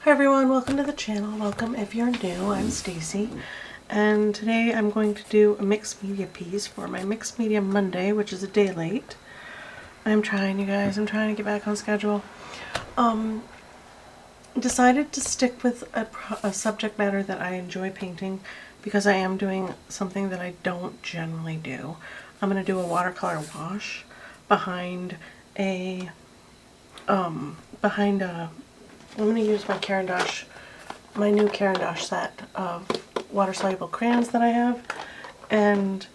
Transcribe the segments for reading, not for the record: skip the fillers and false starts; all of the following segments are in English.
Hi everyone, welcome to the channel. Welcome if you're new. I'm Stacy, and today I'm going to do a mixed media piece for my Mixed Media Monday, which is a day late. I'm trying, you guys. I'm trying to get back on schedule. Decided to stick with a subject matter that I enjoy painting because I am doing something that I don't generally do. I'm going to do a watercolor wash behind a I'm going to use my Caran, my new Caran set of water-soluble crayons that I have, and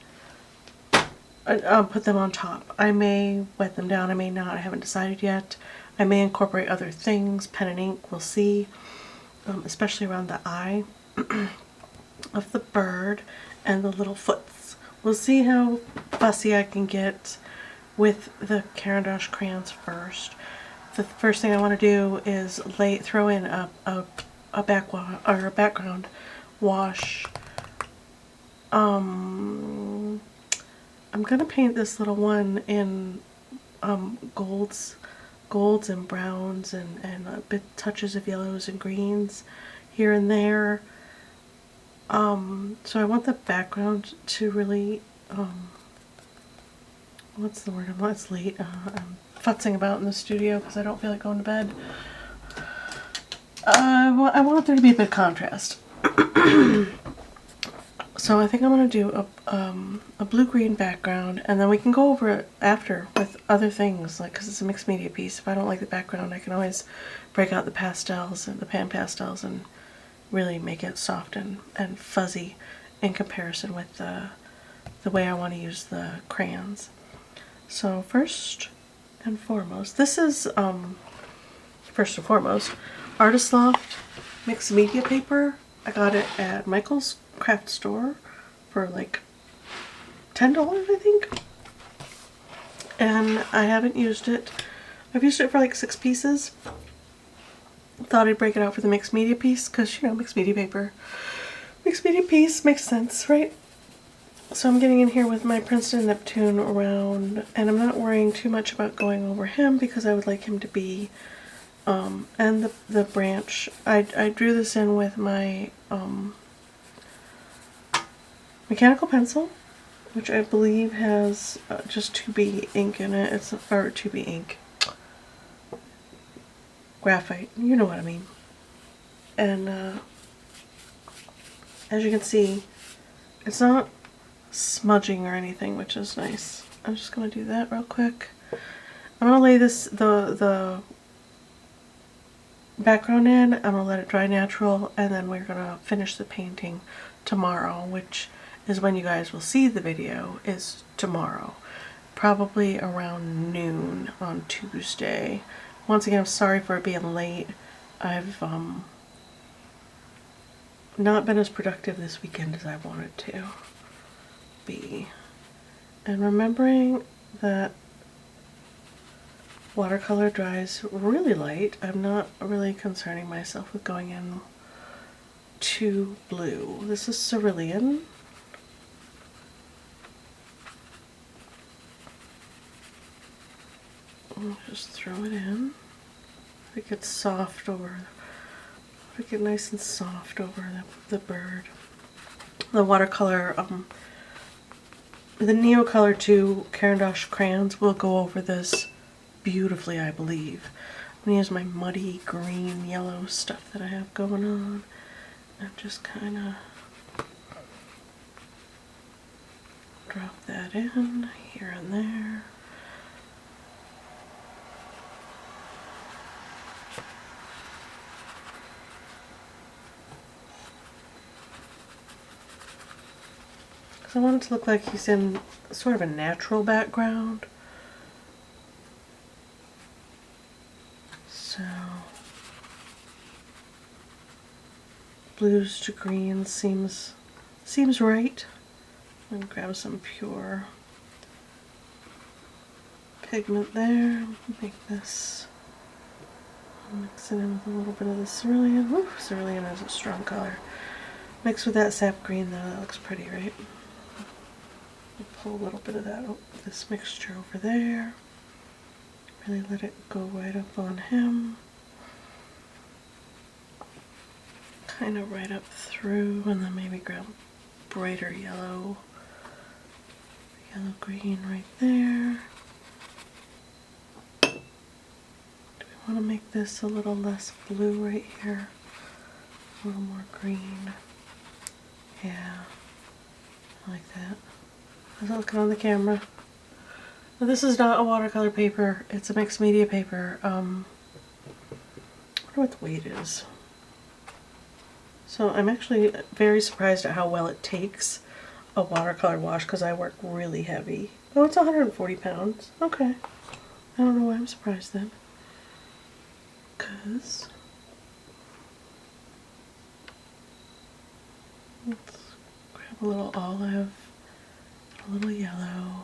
I'll put them on top. I may wet them down, I may not, I haven't decided yet. I may incorporate other things, pen and ink, we'll see, especially around the eye of the bird and the little foots. We'll see how fussy I can get with the Caran crayons first. The first thing I want to do is throw in a background wash. I'm gonna paint this little one in golds and browns and a bit touches of yellows and greens here and there. So I want the background to really what's the word? It's late. I'm futzing about in the studio because I don't feel like going to bed. I want there to be a bit of contrast. So I think I'm going to do a blue-green background, and then we can go over it after with other things, like, because it's a mixed media piece. If I don't like the background, I can always break out the pastels and the pan pastels and really make it soft and fuzzy in comparison with the way I want to use the crayons. So first and foremost, this is first and foremost Artist Loft mixed media paper. I got it at Michael's craft store for like $10, I think. And I haven't used it. I've used it for like 6 pieces. Thought I'd break it out for the mixed media piece because, you know, mixed media paper. Mixed media piece makes sense, right? So I'm getting in here with my Princeton Neptune around, and I'm not worrying too much about going over him because I would like him to be, and the branch. I drew this in with my mechanical pencil, which I believe has just 2B ink in it. It's or 2B ink, graphite. You know what I mean. And as you can see, it's not smudging or anything, which is nice. I'm just gonna do that real quick. I'm gonna lay the background in. I'm gonna let it dry natural, and then we're gonna finish the painting tomorrow, which is when you guys will see the video, is tomorrow, probably around noon on Tuesday. Once again, I'm sorry for it being late. I've not been as productive this weekend as I wanted to be. And remembering that watercolor dries really light, I'm not really concerning myself with going in too blue. This is cerulean. I'll just throw it in. Make it soft over, make it nice and soft over the bird. The watercolor, the Neocolor II Caran crayons will go over this beautifully, I believe. I'm going to use my muddy green yellow stuff that I have going on and just kind of drop that in here and there. I want it to look like he's in sort of a natural background. So, blues to greens seems right. I'm gonna grab some pure pigment there. Make this, mix it in with a little bit of the cerulean. Ooh, cerulean is a strong color. Mixed with that sap green though, that looks pretty, right? Pull a little bit of that, this mixture over there. Really let it go right up on him. kind of right up through, and then maybe grab brighter yellow, green right there. Do we want to make this a little less blue right here? A little more green. Yeah, I like that. How's it looking on the camera? Now, this is not a watercolor paper, it's a mixed media paper. I wonder what the weight is. So I'm actually very surprised at how well it takes a watercolor wash because I work really heavy. Oh, it's 140 pounds. Okay. I don't know why I'm surprised then. Because let's grab a little olive, a little yellow,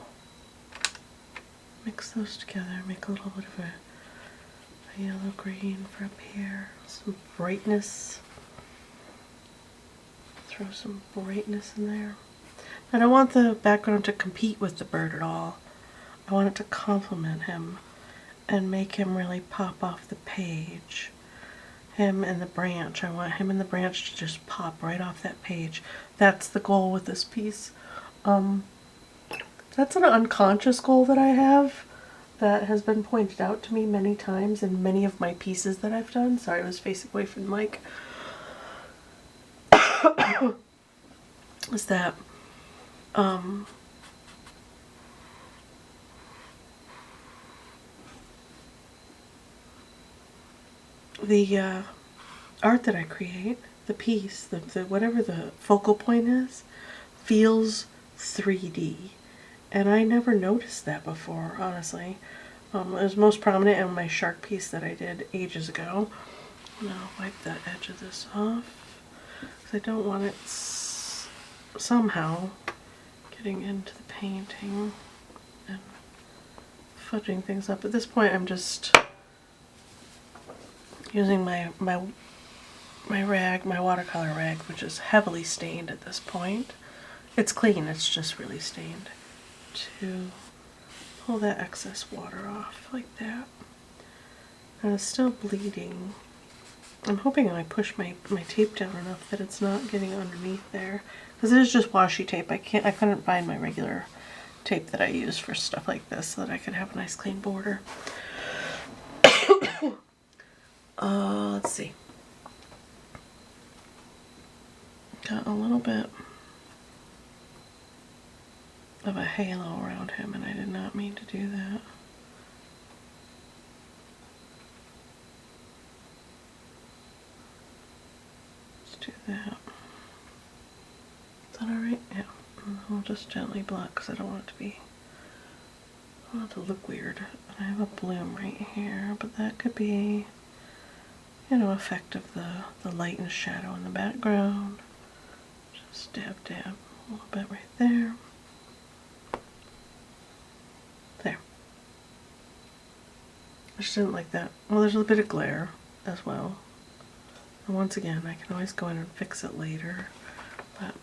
mix those together, make a little bit of a yellow green for up here, some brightness. Throw some brightness in there. I don't want the background to compete with the bird at all. I want it to complement him and make him really pop off the page. Him and the branch. I want him and the branch to just pop right off that page. That's the goal with this piece. That's an unconscious goal that I have that has been pointed out to me many times in many of my pieces that I've done. Sorry, I was facing away from the mic. Is that the art that I create, the piece, the whatever the focal point is, feels 3D. And I never noticed that before, honestly. It was most prominent in my shark piece that I did ages ago. Now I'll wipe that edge of this off, because I don't want it somehow getting into the painting and fudging things up. At this point I'm just using my rag, my watercolor rag, which is heavily stained at this point. It's clean, it's just really stained, to pull that excess water off like that. And it's still bleeding. I'm hoping I push my tape down enough that it's not getting underneath there, because it is just washi tape. I couldn't find my regular tape that I use for stuff like this so that I could have a nice clean border. Let's see. Got a little bit of a halo around him, and I did not mean to do that. Let's do that. Is that alright? Yeah. I'll just gently block because I don't want it to be, I don't want it to look weird. And I have a bloom right here, but that could be, you know, effect of the light and shadow in the background. Just dab a little bit right there. There. I just didn't like that. Well, there's a bit of glare as well. And once again, I can always go in and fix it later, but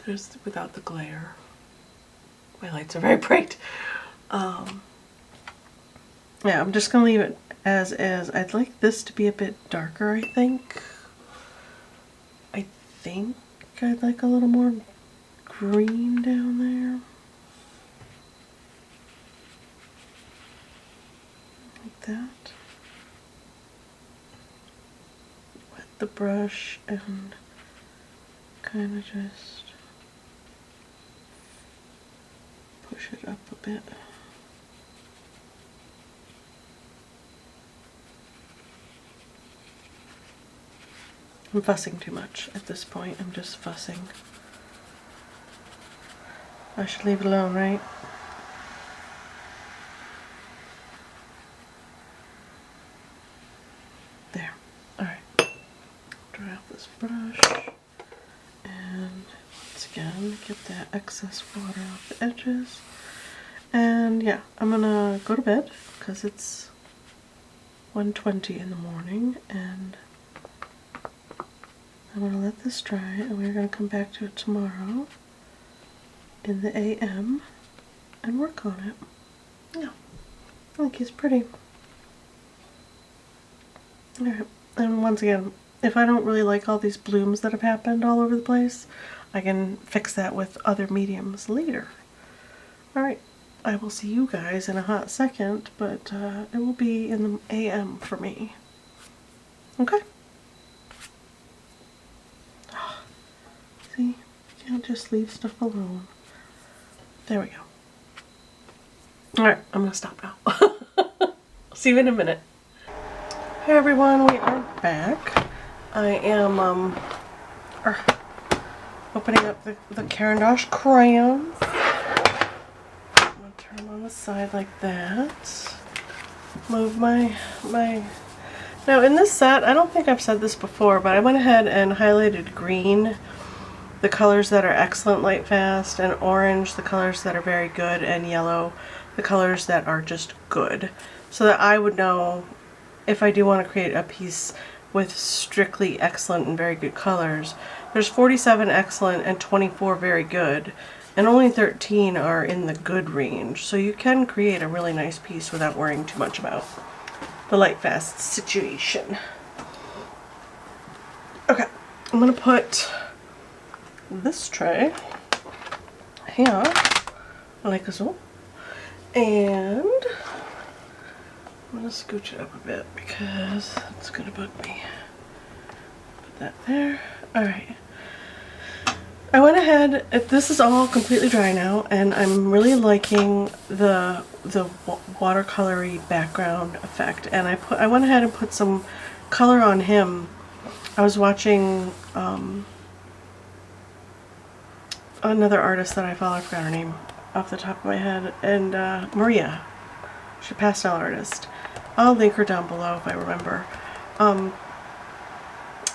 there's without the glare. My lights are very bright. Yeah, I'm just gonna leave it as is. I'd like this to be a bit darker, I think. I think I'd like a little more green down there. Like that. Wet the brush and kind of just push it up a bit. I'm fussing too much at this point. I'm just fussing. I should leave it alone, right? There. Alright. Dry off this brush. And once again, get that excess water off the edges. And yeah, I'm gonna go to bed because it's 1:20 in the morning, and I'm going to let this dry, and we're going to come back to it tomorrow in the AM and work on it. Yeah, I think he's pretty. Alright, and once again, if I don't really like all these blooms that have happened all over the place, I can fix that with other mediums later. Alright, I will see you guys in a hot second, but it will be in the AM for me. Okay? See, you can't just leave stuff alone. There we go. Alright, I'm gonna stop now. See you in a minute. Hey everyone, we are back. I am opening up the Caran crayons. I'm gonna turn them on the side like that. Move my Now in this set, I don't think I've said this before, but I went ahead and highlighted green, the colors that are excellent light fast, and orange, the colors that are very good, and yellow, the colors that are just good, so that I would know if I do want to create a piece with strictly excellent and very good colors. There's 47 excellent and 24 very good, and only 13 are in the good range, so you can create a really nice piece without worrying too much about the light fast situation. Okay, I'm going to put this tray here like so, and I'm going to scooch it up a bit because it's going to bug me. Put that there. Alright. I went ahead, this is all completely dry now, and I'm really liking the watercolory background effect, and I went ahead and put some color on him. I was watching another artist that I follow, I forgot her name off the top of my head, and Maria, she's a pastel artist. I'll link her down below if I remember. And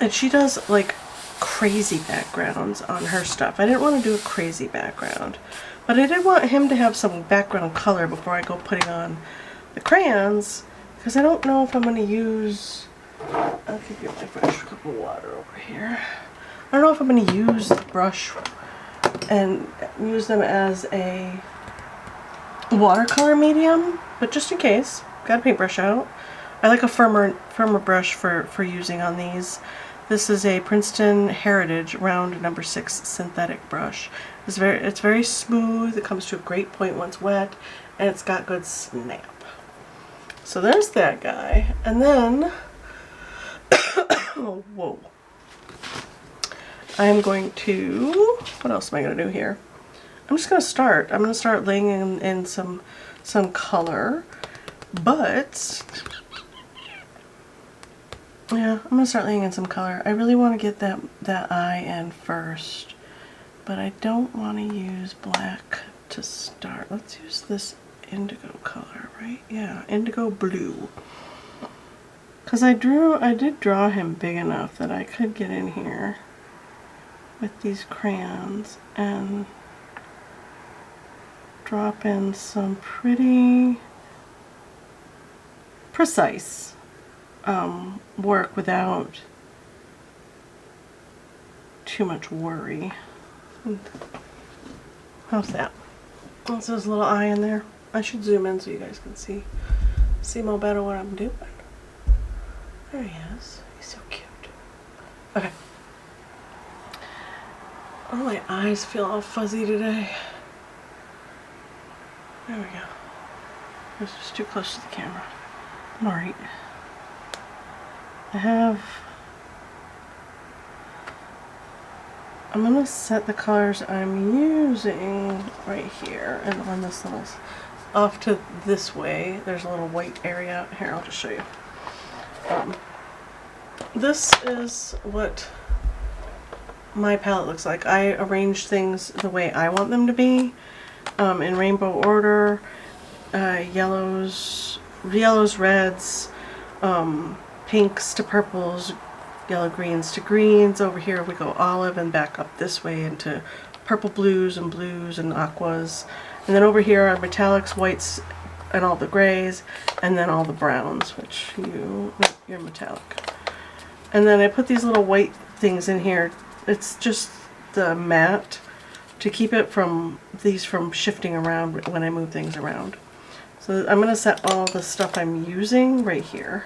she does like crazy backgrounds on her stuff. I didn't want to do a crazy background, but I did want him to have some background color before I go putting on the crayons, because I don't know if I'm going to use, I'll give you my fresh cup of water over here. I don't know if I'm going to use the brush and use them as a watercolor medium, but just in case, got a paintbrush out. I like a firmer brush for using on these. This is a Princeton Heritage round number 6 synthetic brush. It's very smooth. It comes to a great point once wet, and it's got good snap. So there's that guy, and then oh, whoa. I'm going to, what else am I going to do here? I'm just going to start. I'm going to start laying in some color, but yeah, I'm going to start laying in some color. I really want to get that eye in first, but I don't want to use black to start. Let's use this indigo color, right? Yeah, indigo blue. Because I did draw him big enough that I could get in here with these crayons and drop in some pretty precise work without too much worry. How's that? That's his little eye in there. I should zoom in so you guys can see more better what I'm doing. There he is. He's so cute. Okay. Oh, my eyes feel all fuzzy today. There we go. I was just too close to the camera. I'm alright. I'm going to set the colors I'm using right here, and on this little, off to this way, there's a little white area. Here, I'll just show you. This is what my palette looks like. I arrange things the way I want them to be, in rainbow order, yellows, reds, pinks to purples, yellow greens to greens. Over here we go olive and back up this way into purple blues and aquas. And then over here are metallics, whites, and all the grays, and then all the browns, which you're metallic. And then I put these little white things in here. It's just the matte to keep it from shifting around when I move things around. So I'm going to set all the stuff I'm using right here.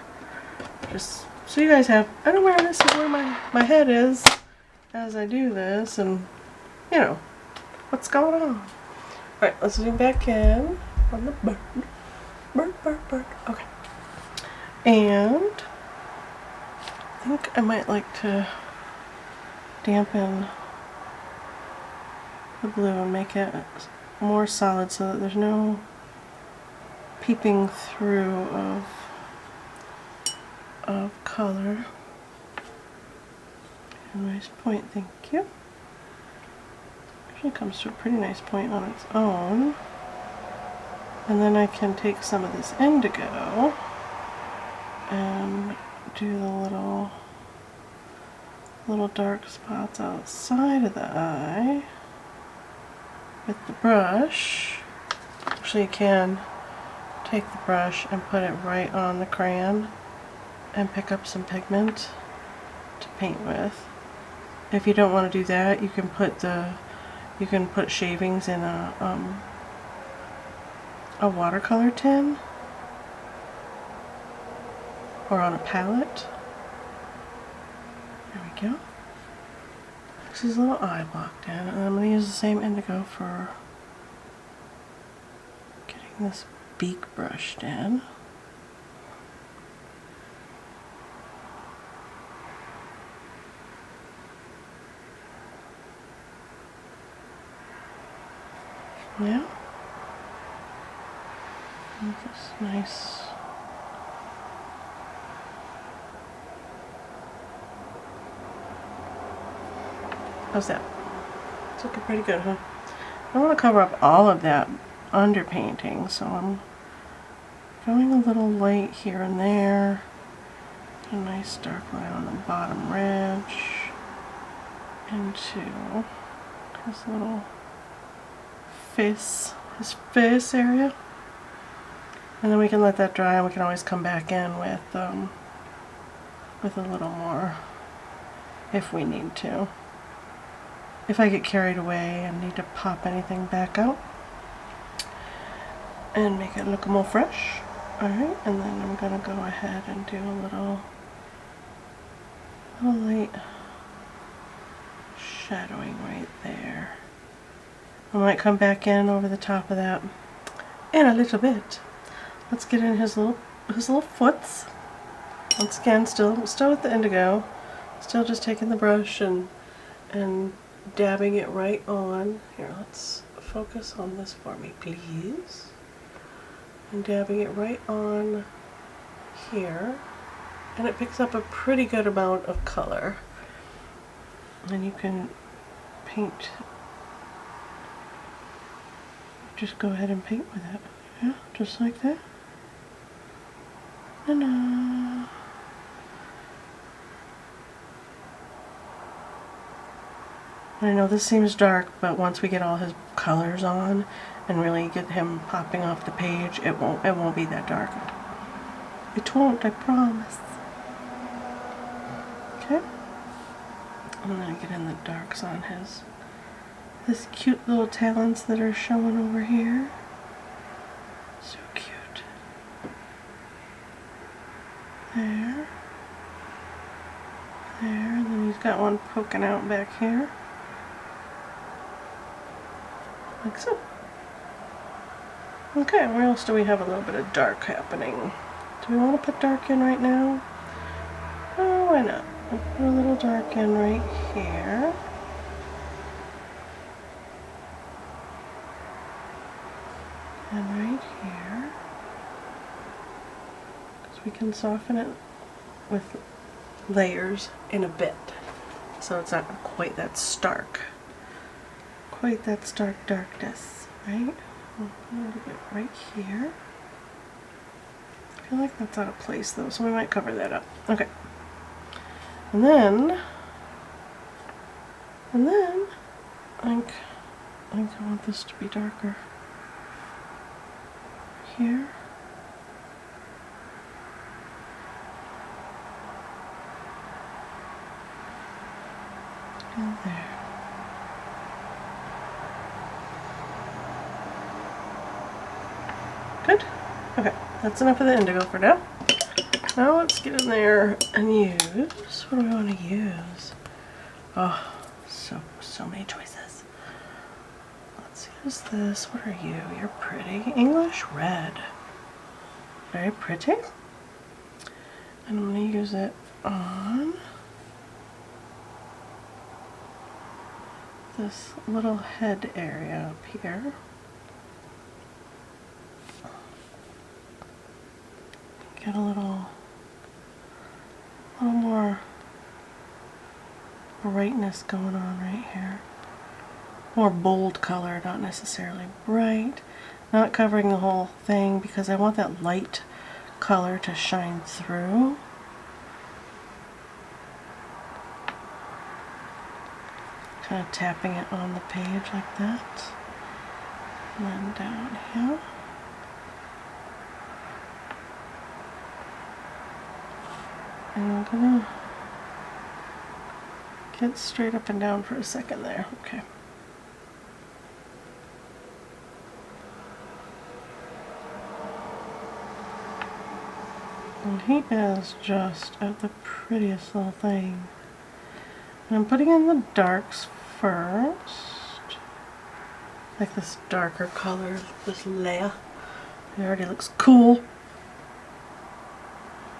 Just So you guys have an awareness of where my head is as I do this, and you know, what's going on. Alright, let's zoom back in on the bird. Bird. Okay. And I think I might like to dampen the blue and make it more solid so that there's no peeping through of color. A nice point, thank you. Actually comes to a pretty nice point on its own. And then I can take some of this indigo and do the little dark spots outside of the eye with the brush. Actually, you can take the brush and put it right on the crayon and pick up some pigment to paint with. If you don't want to do that, you can put shavings in a watercolor tin or on a palette. There we go. This is a little eye blocked in, and I'm going to use the same indigo for getting this beak brushed in. Yeah. This nice. How's that? It's looking pretty good, huh? I want to cover up all of that underpainting, so I'm going a little light here and there. A nice dark line on the bottom ridge into his little face, his face area. And then we can let that dry, and we can always come back in with a little more if we need to. If I get carried away and need to pop anything back out and make it look more fresh. Alright, and then I'm going to go ahead and do a little light shadowing right there. I might come back in over the top of that in a little bit. Let's get in his little foots. Once again, still with the indigo, still just taking the brush and dabbing it right on. Here, let's focus on this for me, please. And dabbing it right on here, and it picks up a pretty good amount of color. And you can paint. Just go ahead and paint with it. Yeah, just like that. Ta-da! I know this seems dark, but once we get all his colors on and really get him popping off the page, it won't be that dark. It won't, I promise. Okay. I'm gonna get in the darks on his cute little talons that are showing over here. So cute. There. There, and then he's got one poking out back here. Like so. Okay, where else do we have a little bit of dark happening? Do we want to put dark in right now? Oh, why not? We'll put a little dark in right here. And right here. Because we can soften it with layers in a bit. So it's not quite that stark. Quite that stark darkness, right? We'll put a little bit right here. I feel like that's out of place though, so we might cover that up. Okay. And then I think I want this to be darker. Here. And there. Good. Okay, that's enough of the indigo for now. Now let's get in there and use, what do we want to use? Oh, so many choices. Let's use this. What are you? You're pretty. English red. Very pretty. And I'm going to use it on this little head area up here. Get a little more brightness going on right here. More bold color, not necessarily bright. Not covering the whole thing because I want that light color to shine through. Kind of tapping it on the page like that. And then down here. And I'm gonna get straight up and down for a second there. Okay. And he is just the prettiest little thing. And I'm putting in the darks first. Like this darker color, this layer. It already looks cool.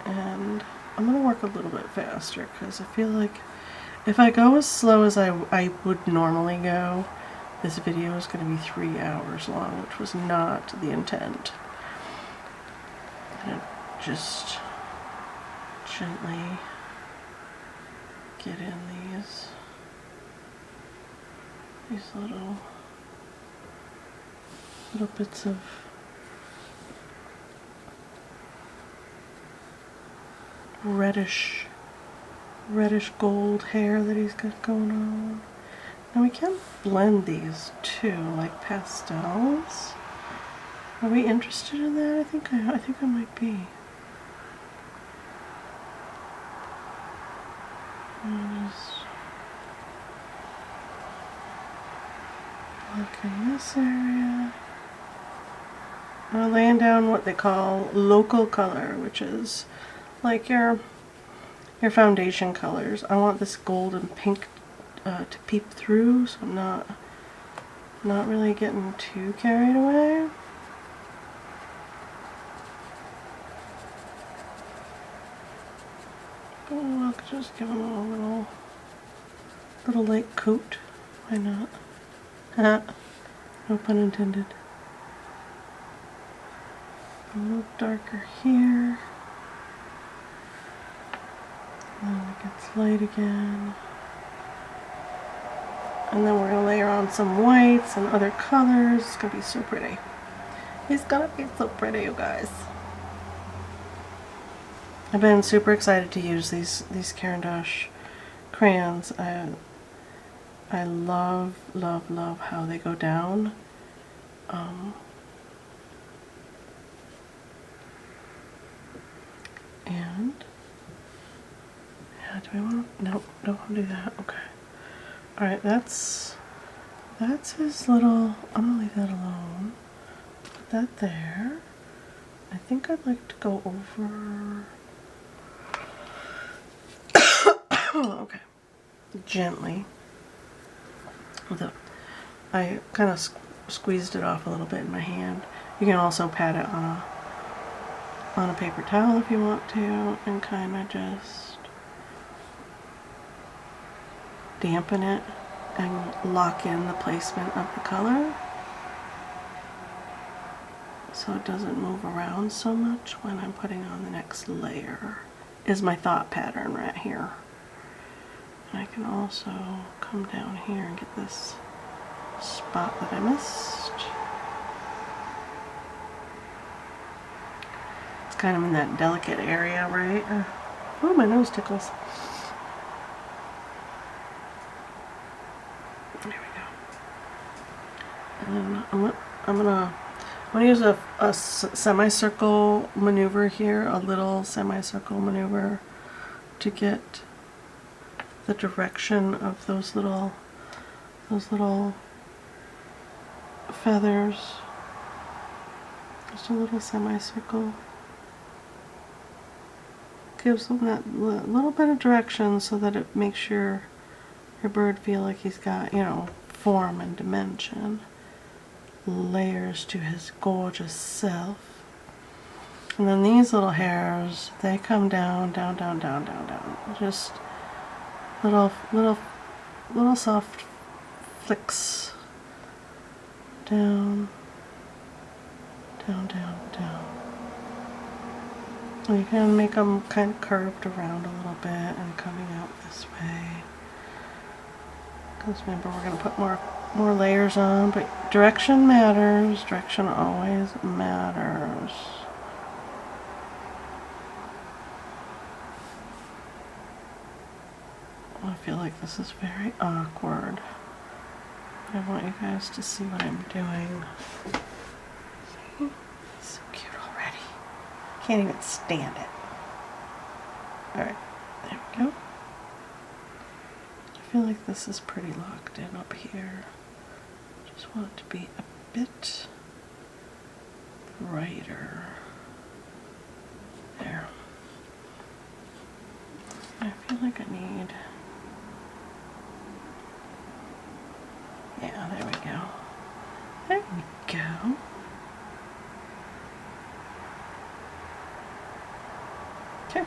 And I'm going to work a little bit faster because I feel like if I go as slow as I would normally go, this video is going to be 3 hours long, which was not the intent. And just gently get in these little bits of reddish gold hair that he's got going on. Now we can blend these too, like pastels. Are we interested in that? I think I might be. Just look in this area. I'm laying down what they call local color, which is like your foundation colors. I want this gold and pink to peep through, so I'm not really getting too carried away. Oh, look, just give them a little light coat. Why not? No pun intended. A little darker here. And then it gets light again. And then we're going to layer on some whites and other colors. It's going to be so pretty. It's going to be so pretty, you guys. I've been super excited to use these Caran crayons. I love how they go down. And yeah, do I want to? Nope, don't want to do that. Okay. All right, that's his little. I'm gonna leave that alone. Put that there. I think I'd like to go over. Okay, gently. I kind of squeezed it off a little bit in my hand. You can also pat it on a paper towel if you want to, and kind of just dampen it and lock in the placement of the color so it doesn't move around so much when I'm putting on the next layer, is my thought pattern right here. And I can also come down here and get this spot that I missed. It's kind of in that delicate area, right? Oh, my nose tickles. There we go. And I'm gonna use a semicircle maneuver here, a little semicircle maneuver to get the direction of those little feathers. Just a little semicircle. gives them that little bit of direction so that it makes your bird feel like he's got, you know, form and dimension. Layers to his gorgeous self. And then these little hairs, they come down, down, down, down, down, down. Just little soft flicks. Down, down, down, down. You can make them kind of curved around a little bit and coming out this way. Because remember, we're going to put more layers on, but direction matters. Direction always matters. I feel like this is very awkward. I want you guys to see what I'm doing. See? So cute already. Can't even stand it. Alright, there we go. I feel like this is pretty locked in up here. Just want it to be a bit brighter. There. I feel like I need... Yeah, there we go. There we go. Okay.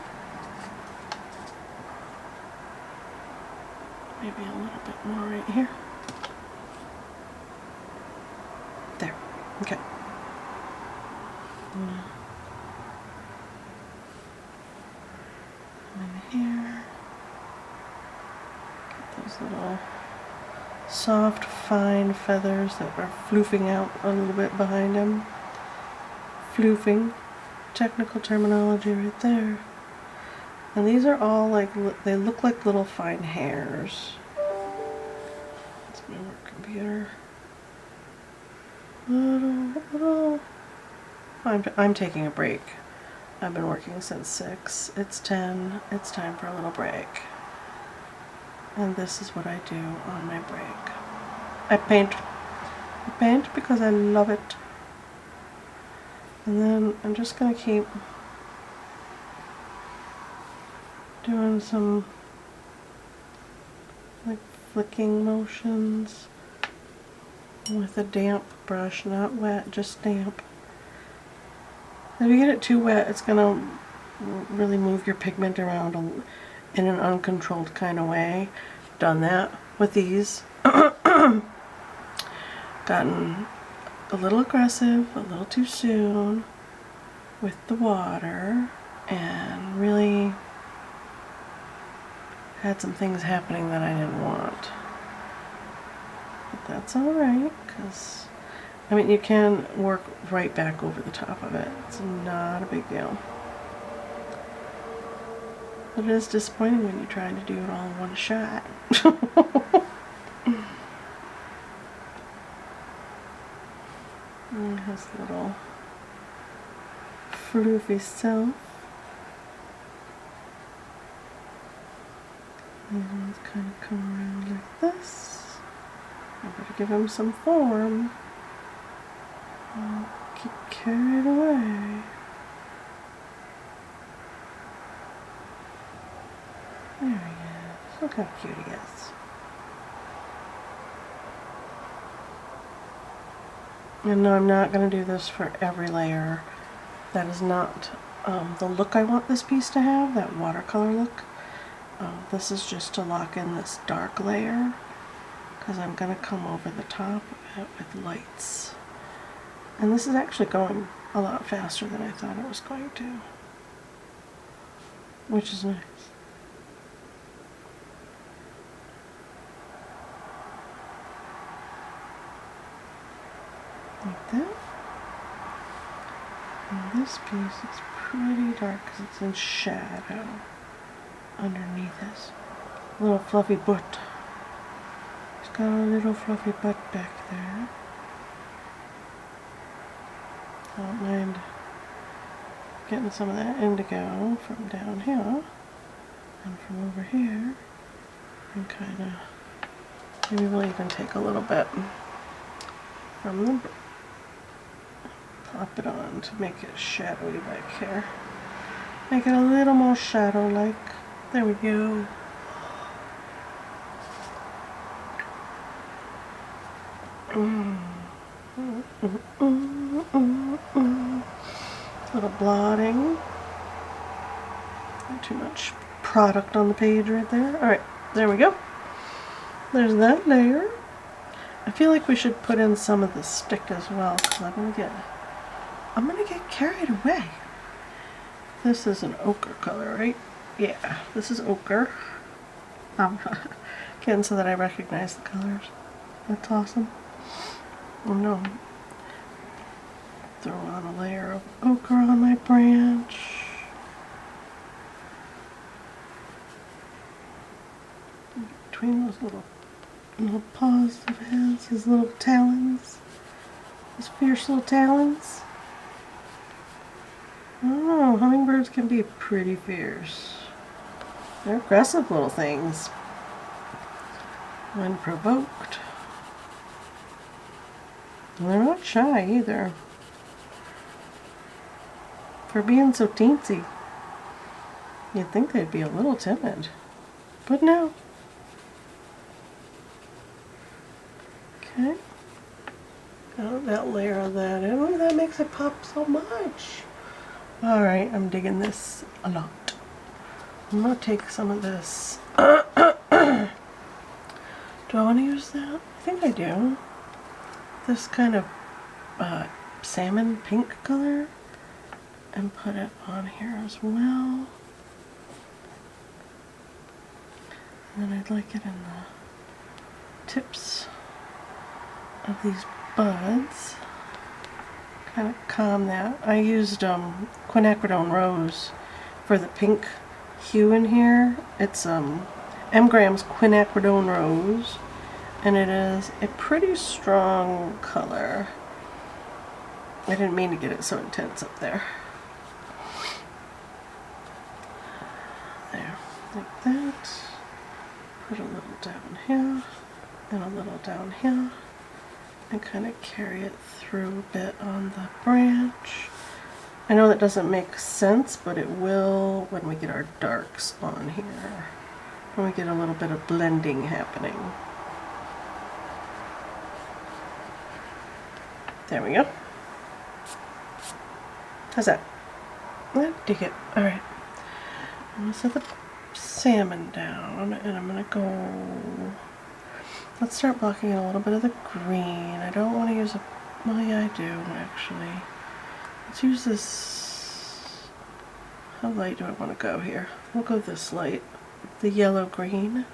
Maybe a little bit more right here. There. Okay. In here. Get those little soft, fine feathers that are floofing out a little bit behind him. Floofing. Technical terminology right there. And these are all like, they look like little fine hairs. That's my work computer. Little. I'm taking a break. I've been working since 6. It's 10. It's time for a little break. And this is what I do on my break. I paint. I paint because I love it. And then I'm just going to keep doing some like flicking motions with a damp brush, not wet, just damp. If you get it too wet, it's going to really move your pigment around in an uncontrolled kind of way. Done that with these. Gotten a little aggressive, a little too soon with the water, and really had some things happening that I didn't want. But that's alright, because I mean, you can work right back over the top of it. It's not a big deal. But it is disappointing when you're trying to do it all in one shot. And his little floofy self. And it's kind of come around like this. I better give him some form. I'll get carried away. There he is. Look how cute he is. And no, I'm not going to do this for every layer. That is not the look I want this piece to have, that watercolor look. This is just to lock in this dark layer, because I'm going to come over the top of it with lights. And this is actually going a lot faster than I thought it was going to, which is nice. Like that. And this piece is pretty dark because it's in shadow underneath his little fluffy butt. He's got a little fluffy butt back there. I don't mind getting some of that indigo from down here and from over here, and kind of, maybe we'll even take a little bit from the, pop it on to make it shadowy back here. Make it a little more shadow-like. There we go. A little blotting. Not too much product on the page right there. Alright, there we go. There's that layer. I feel like we should put in some of the stick as well, because I'm gonna get carried away. This is an ochre color, right? Yeah, this is ochre. Again, so that I recognize the colors. That's awesome. Oh no. Throw on a layer of ochre on my branch. Between those little paws of his little talons. His fierce little talons. Oh, hummingbirds can be pretty fierce. They're aggressive little things when provoked. And they're not shy either. For being so teensy, you'd think they'd be a little timid. But no. Okay. Got that layer of that in. Oh, that makes it pop so much. Alright, I'm digging this a lot. I'm going to take some of this. Do I want to use that? I think I do. This kind of salmon pink color. And put it on here as well. And then I'd like it in the tips of these buds. Kind of calm that. I used quinacridone rose for the pink hue in here. It's M. Graham's quinacridone rose, and it is a pretty strong color. I didn't mean to get it so intense up there. There, like that. Put a little down here, and a little down here. And kind of carry it through a bit on the branch. I know that doesn't make sense, but it will when we get our darks on here. When we get a little bit of blending happening. There we go. How's that? I dig it. Alright. I'm going to set the salmon down, and I'm going to go... Let's start blocking in a little bit of the green. I don't want to use a... Well, yeah, I do, actually. Let's use this... How light do I want to go here? We'll go this light. The yellow-green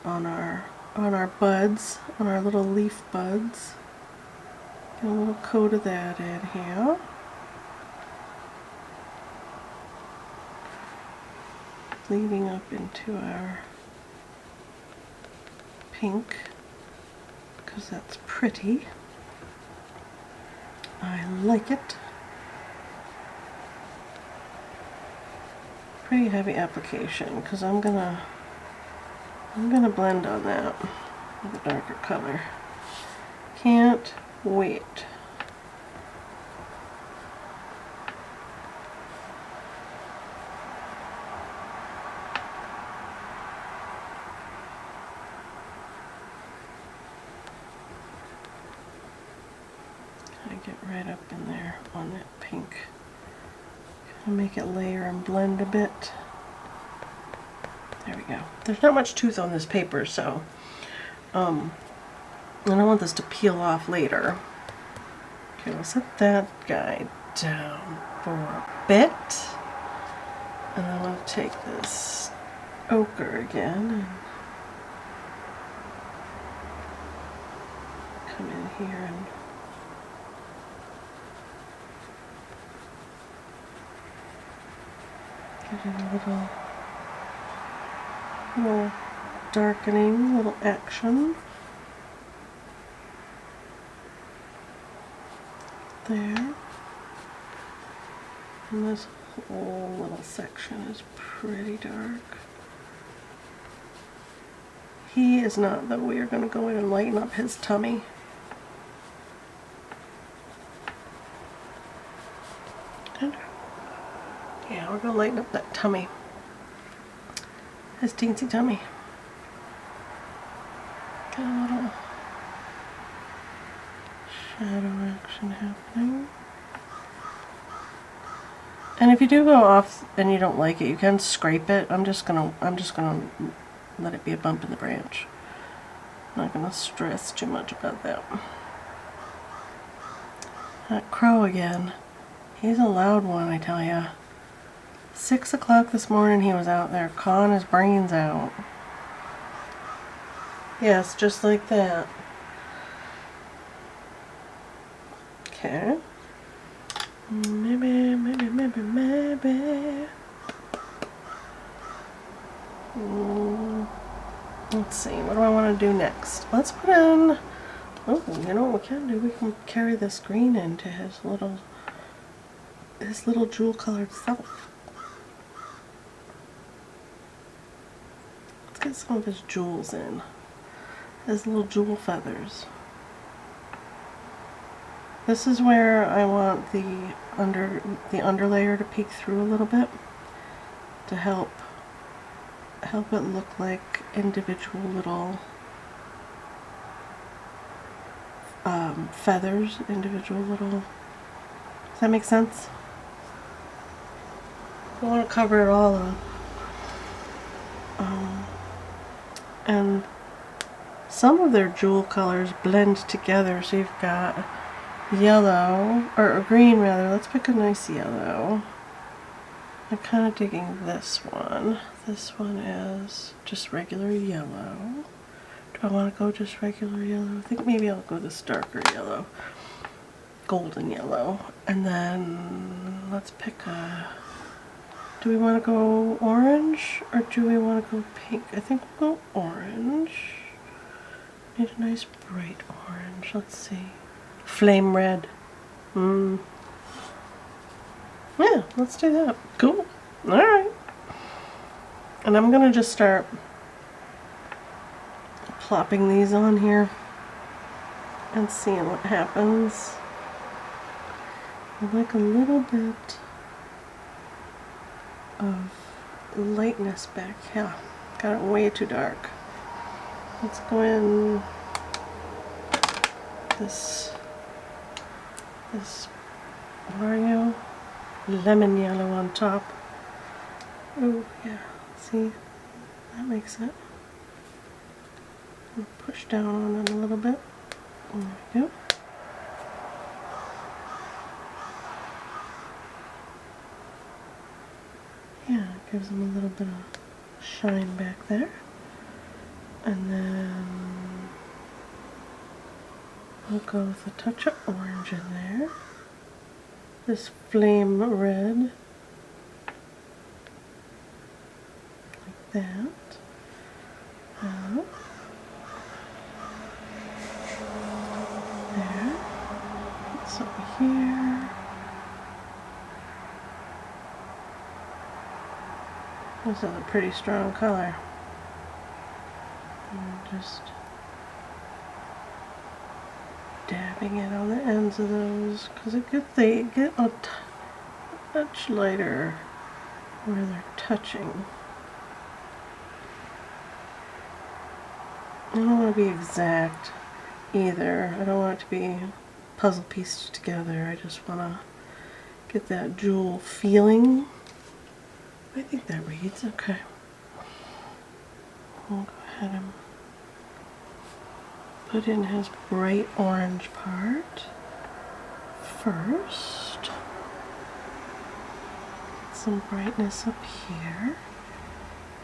on our buds, on our little leaf buds. Get a little coat of that in here. Leading up into our pink, because that's pretty. I like it. Pretty heavy application, because I'm gonna blend on that with a darker color. Can't wait. Get right up in there on that pink. Kind of make it layer and blend a bit. There we go. There's not much tooth on this paper, so and I want this to peel off later. Okay, we'll set that guy down for a bit. And I'm going to take this ochre again and come in here and get in a little darkening, little action. There. And this whole little section is pretty dark. He is not, though. We are going to go in and lighten up his tummy. And Yeah, we're gonna lighten up that tummy. His teensy tummy. Got a little shadow action happening. And if you do go off and you don't like it, you can scrape it. I'm just gonna let it be a bump in the branch. I'm not gonna stress too much about that. That crow again. He's a loud one, I tell ya. 6 o'clock this morning he was out there clawing his brains out. Yes, just like that. Okay. Maybe. Let's see, what do I want to do next? Let's put in, oh, you know what we can do? We can carry this green into his little jewel colored self. Let's get some of his jewels in. His little jewel feathers. This is where I want the underlayer to peek through a little bit to help it look like individual little feathers, individual little. Does that make sense? I want to cover it all up. And some of their jewel colors blend together, so you've got yellow, or green rather. Let's pick a nice yellow. I'm kind of digging this one. This one is just regular yellow. Do I want to go just regular yellow? I think maybe I'll go this darker yellow. Golden yellow. And then let's pick a... Do we want to go orange or do we want to go pink? I think we'll go orange. Need a nice bright orange. Let's see. Flame red. Yeah, let's do that. Cool. Alright. And I'm going to just start plopping these on here and seeing what happens. I like a little bit of lightness back here. Got it way too dark. Let's go in this what are you? Lemon yellow on top. Oh yeah, see, that makes it. I'll push down on it a little bit. There we go. Yeah, it gives them a little bit of shine back there. And then we'll go with a touch of orange in there. This flame red. Like that. There. It's over here. This is a pretty strong color. And just dabbing it on the ends of those because they get a touch lighter where they're touching. I don't want to be exact either. I don't want it to be puzzle pieced together. I just want to get that jewel feeling. I think that reads okay. We'll go ahead and put in his bright orange part first. Some brightness up here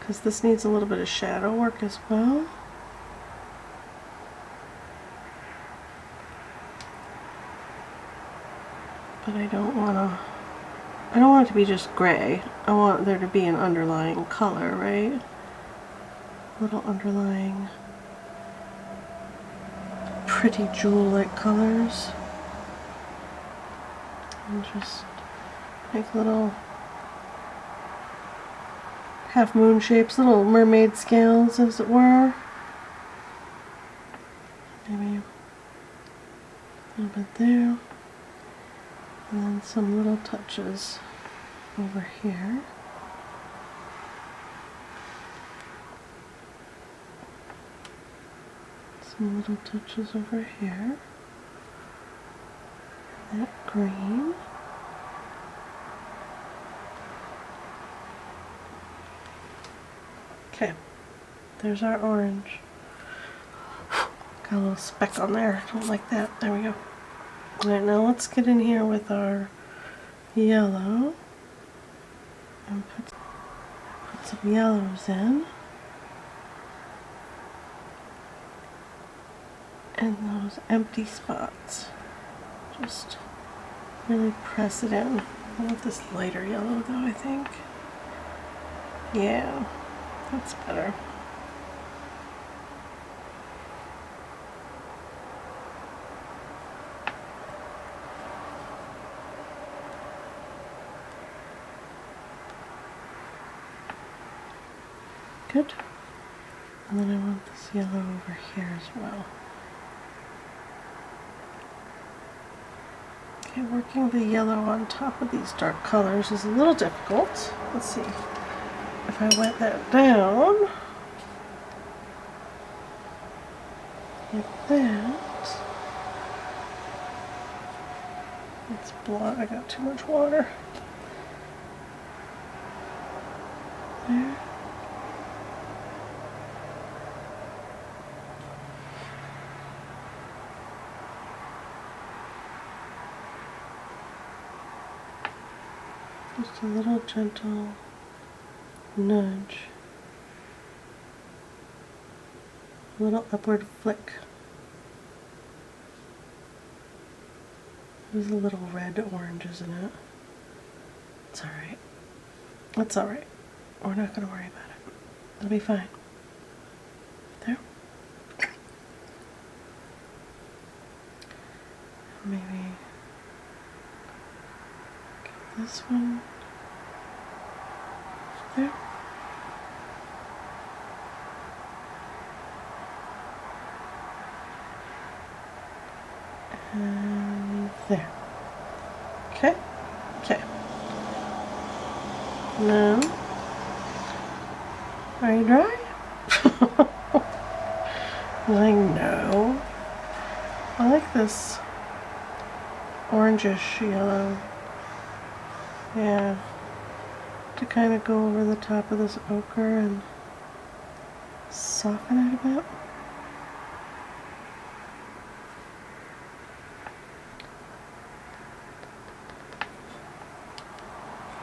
because this needs a little bit of shadow work as well. But I don't want it to be just gray. I want there to be an underlying color, right? Little underlying pretty jewel-like colors. And just make little half moon shapes, little mermaid scales as it were. Maybe a little bit there. And then some little touches over here. Some little touches over here. That green. Okay, there's our orange. Got a little speck on there. Don't like that. There we go. Alright, now let's get in here with our yellow and put some yellows in. And those empty spots. Just really press it in. I want this lighter yellow though, I think. Yeah, that's better. Good. And then I want this yellow over here as well. Okay, working the yellow on top of these dark colors is a little difficult. Let's see. If I wet that down, like that, it's blot. I got too much water. There. Just a little gentle nudge, a little upward flick. There's a little red orange, isn't it? It's alright. It's alright. We're not going to worry about it. It'll be fine. There. Maybe get this one. There. And there. Okay. Okay. Now, are you dry? Like, no. I like this orangish yellow. Yeah. To kind of go over the top of this ochre and soften it a bit.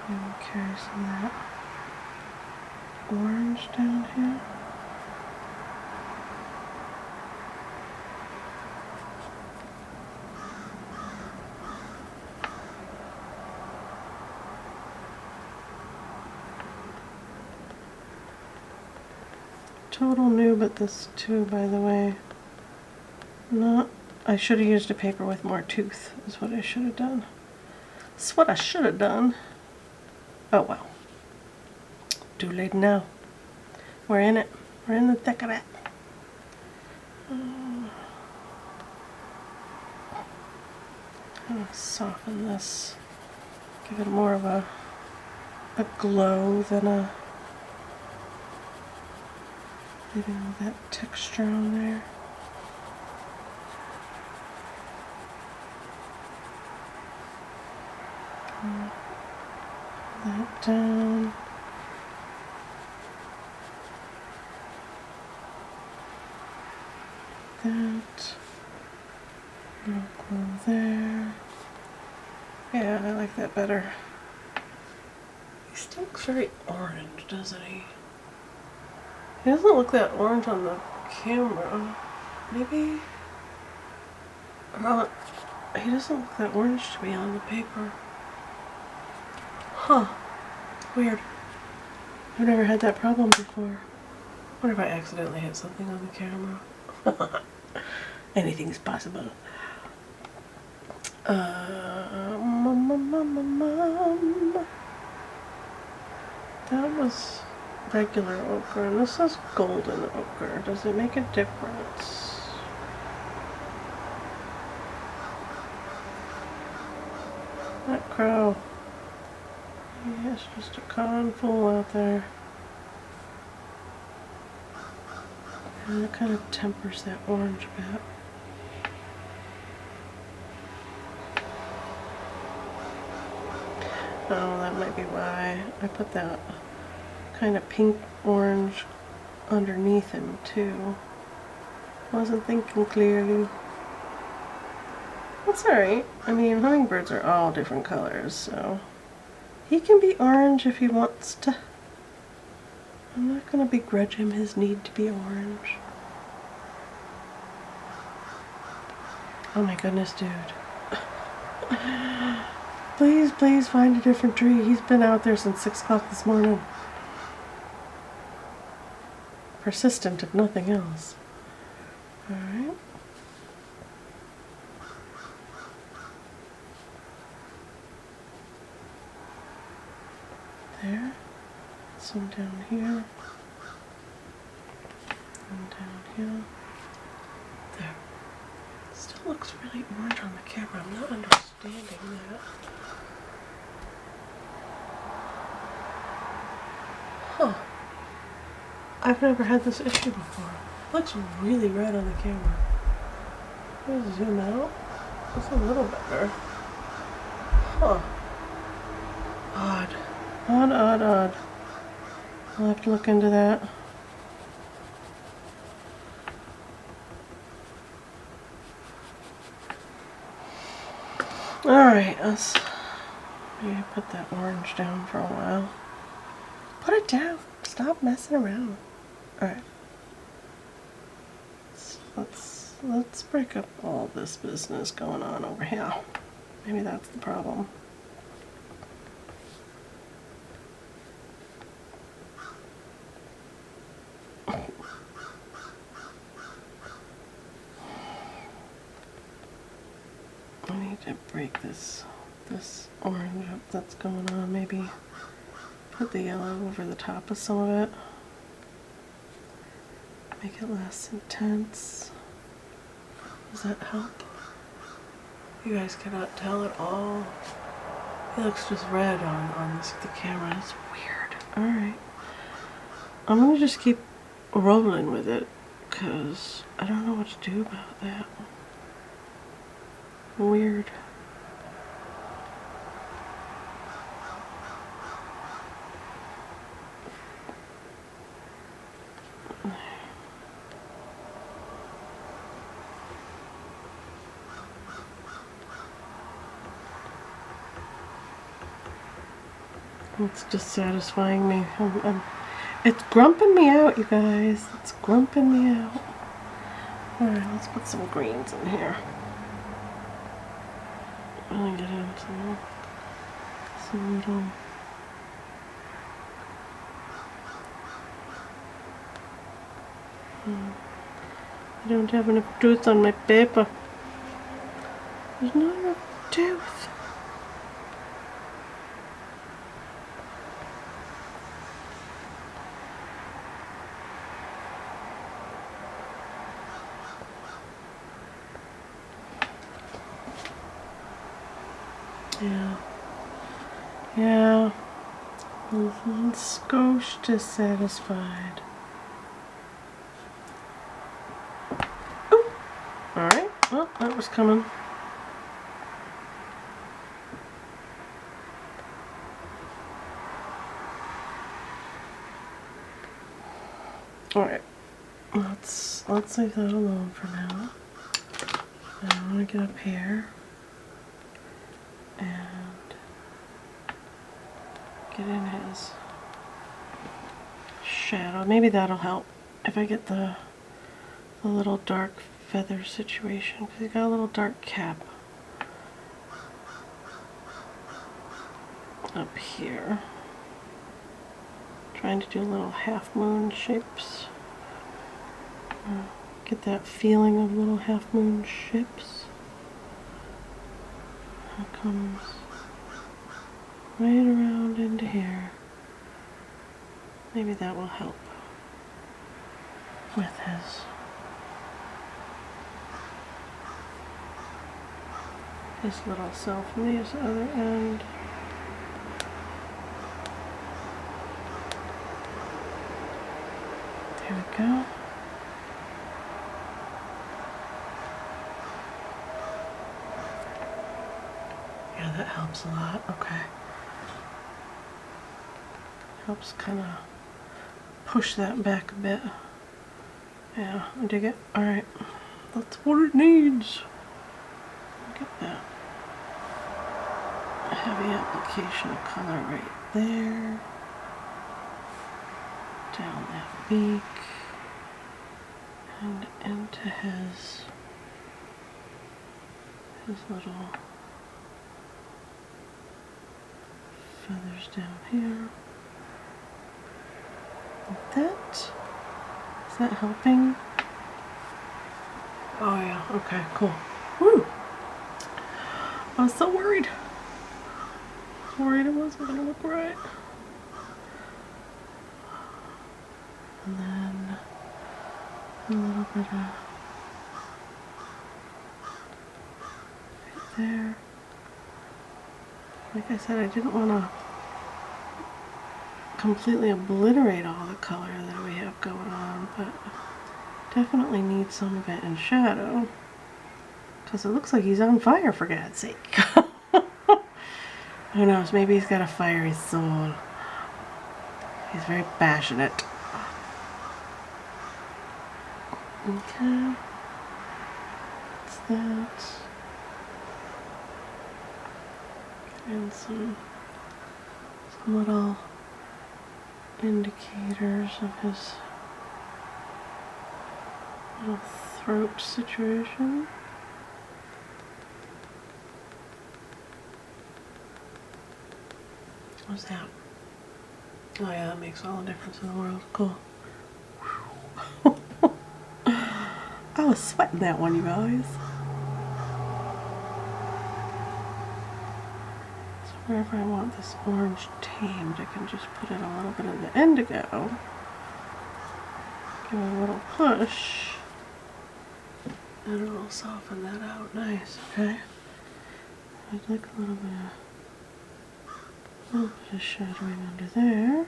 And carry some of that orange down here. Total noob at this too, by the way. I should have used a paper with more tooth, is what I should have done. That's what I should have done. Oh well. Too late now. We're in it. We're in the thick of it. I'm gonna soften this. Give it more of a glow than a leaving all that texture on there. That down. That. No glue there. Yeah, I like that better. He still looks very orange, doesn't he? He doesn't look that orange on the camera. Maybe? He doesn't look that orange to me on the paper. Huh. Weird. I've never had that problem before. What if I accidentally hit something on the camera? Anything's possible. That was regular ochre, and this is golden ochre. Does it make a difference? That crow. Yeah. There's just a con full out there. And it kind of tempers that orange a bit. Oh, that might be why I put that kind of pink orange underneath him too. Wasn't thinking clearly. That's alright. I mean, hummingbirds are all different colors, so he can be orange if he wants to. I'm not going to begrudge him his need to be orange. Oh my goodness, dude. Please, please find a different tree. He's been out there since 6 o'clock this morning. Persistent if nothing else. Alright. There. Some down here. And down here. There. Still looks really orange on the camera. I'm not understanding that. Huh. I've never had this issue before. It looks really red on the camera. Let's zoom out. That's a little better. Huh. Odd. Odd, odd, odd. I'll have to look into that. Alright, let's maybe put that orange down for a while. Put it down. Stop messing around. Alright. Let's break up all this business going on over here. Maybe that's the problem. I need to break this orange up that's going on. Maybe put the yellow over the top of some of it. Make it less intense. Does that help? You guys cannot tell at all. It looks just red on the camera. It's weird. Alright. I'm gonna just keep rolling with it because I don't know what to do about that. Weird. It's just satisfying me. It's grumping me out, you guys. It's grumping me out. Alright, let's put some greens in here. Really get into some little... I don't have enough tooth on my paper. There's not enough tooth. Yeah, a little skosh dissatisfied. Ooh. Alright, well, that was coming. Alright, let's leave that alone for now. I want to get up here and get in his shadow. Maybe that'll help if I get the little dark feather situation, because he got a little dark cap up here. Trying to do little half moon shapes. Get that feeling of little half moon shapes. That comes right around into here. Maybe that will help with his little self from the other end. There we go. Yeah, that helps a lot. Okay. Helps kind of push that back a bit. Yeah, I dig it. Alright. That's what it needs. Look at that. A heavy application of color right there. Down that beak. And into his little feathers down here. Like that. Is that helping? Oh yeah, okay, cool. Woo! I was so worried. Worried it wasn't gonna look right. And then a little bit of right there. Like I said, I didn't want to completely obliterate all the color that we have going on, but definitely need some of it in shadow because it looks like he's on fire, for God's sake. Who knows, maybe he's got a fiery soul. He's very passionate. Okay, what's that? And some little indicators of his little throat situation. What's that? Oh yeah, that makes all the difference in the world. Cool. I was sweating that one, you guys. So wherever I want this orange tamed, I can just put in a little bit of the indigo. Give it a little push. And it'll soften that out nice, okay? I'd like a little bit of shadowing under there.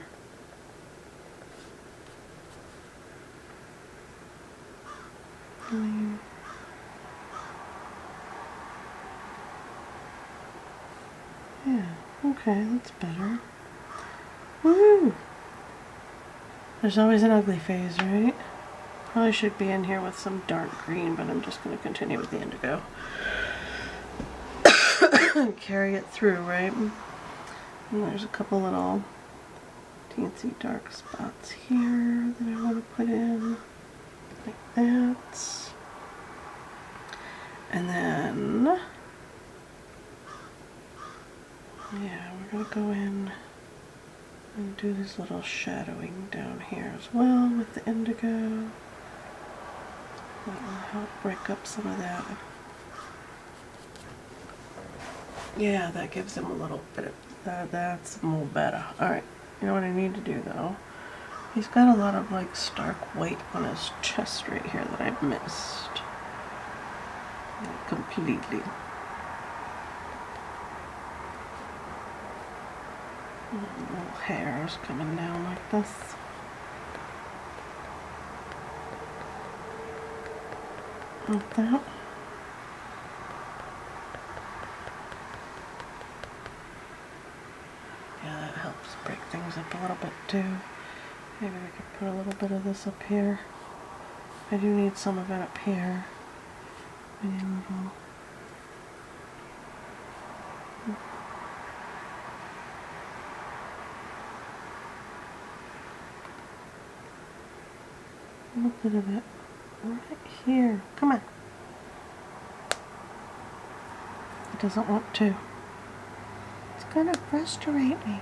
Yeah, okay, that's better. Woo! There's always an ugly phase, right? Probably should be in here with some dark green, but I'm just going to continue with the indigo. And carry it through, right? And there's a couple little teensy dark spots here that I want to put in, like that. And then, yeah, we're going to go in and do this little shadowing down here as well with the indigo. That will help break up some of that. Yeah, that gives him a little bit of that's more better. Alright, you know what I need to do though? He's got a lot of like stark white on his chest right here that I've missed. Like, completely. Little hairs coming down like this. Like that. Yeah, that helps break things up a little bit too. Maybe we could put a little bit of this up here. I do need some of it up here. I need a little bit of it right here. Come on. It doesn't want to. It's gonna frustrate me.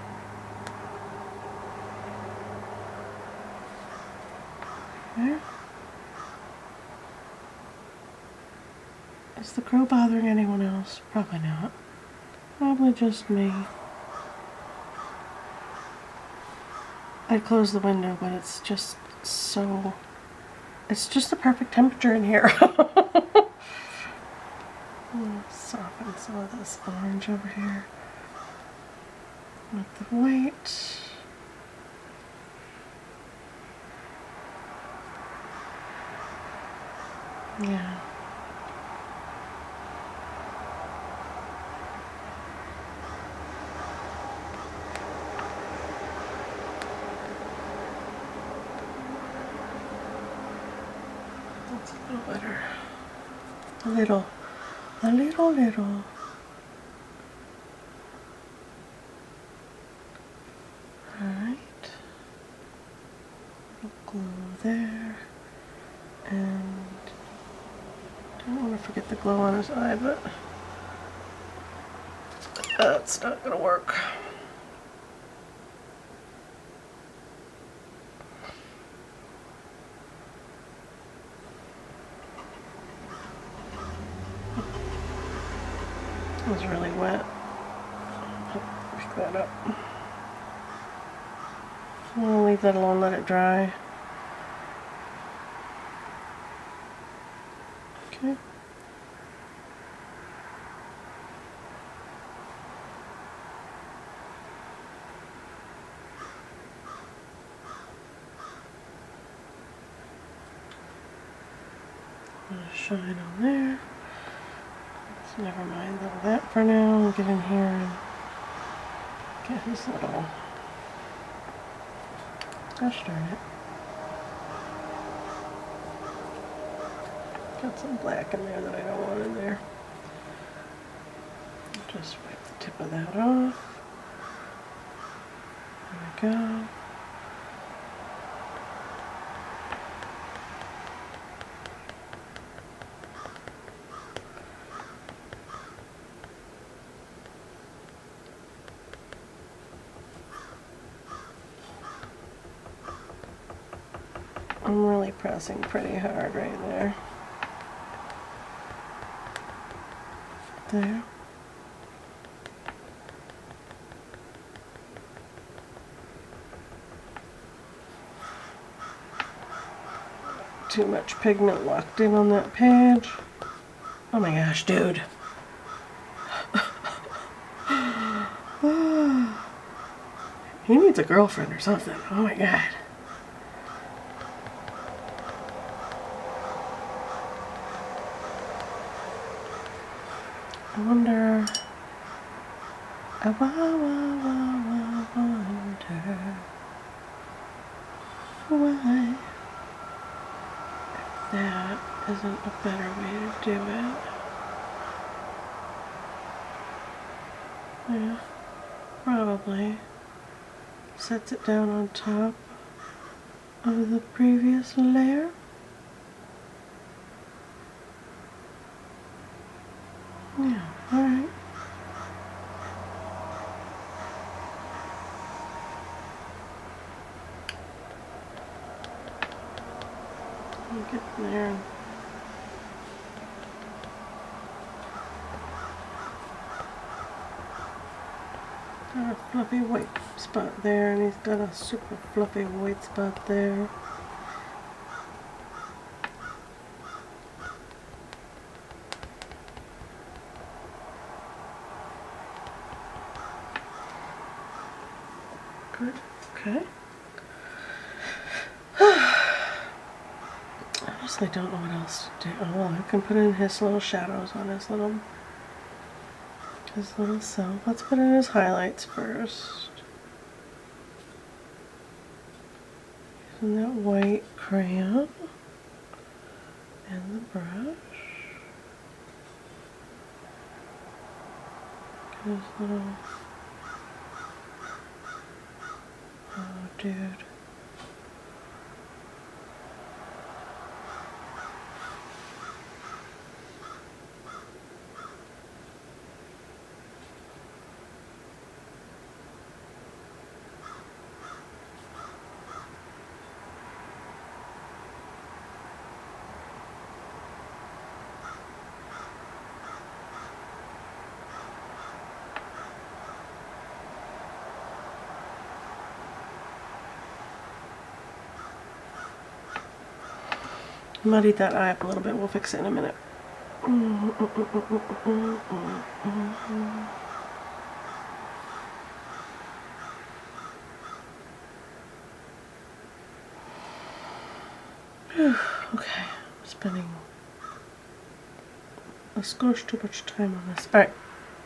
There. Is the crow bothering anyone else? Probably not. Probably just me. I closed the window, but it's just so... It's just the perfect temperature in here. Soften some of this orange over here with the white. Yeah. That's a little better. A little. Alright. Glue there. And don't want to forget the glow on his eye, but that's not going to work. It was really wet. Pick that up. I'm going to leave that alone, let it dry. Okay. Shine on there. So never mind that for now. We'll get in here and get his little, gosh darn it. Got some black in there that I don't want in there. Just wipe the tip of that off. There we go. I'm really pressing pretty hard right there. There. Too much pigment locked in on that page. Oh my gosh, dude. He needs a girlfriend or something. Oh my god. I wonder. I wonder why that isn't a better way to do it. Yeah, probably sets it down on top of the previous layer. Yeah, alright. Get in there and got a fluffy white spot there, and he's got a super fluffy white spot there. Good. Okay. I honestly don't know what else to do. Oh, well, I can put in his little shadows on his little self. Let's put in his highlights first. Using that white crayon and the brush. Get his little, oh dude. Muddied that eye up a little bit. We'll fix it in a minute. Okay, spinning a skosh too much time on this. Alright,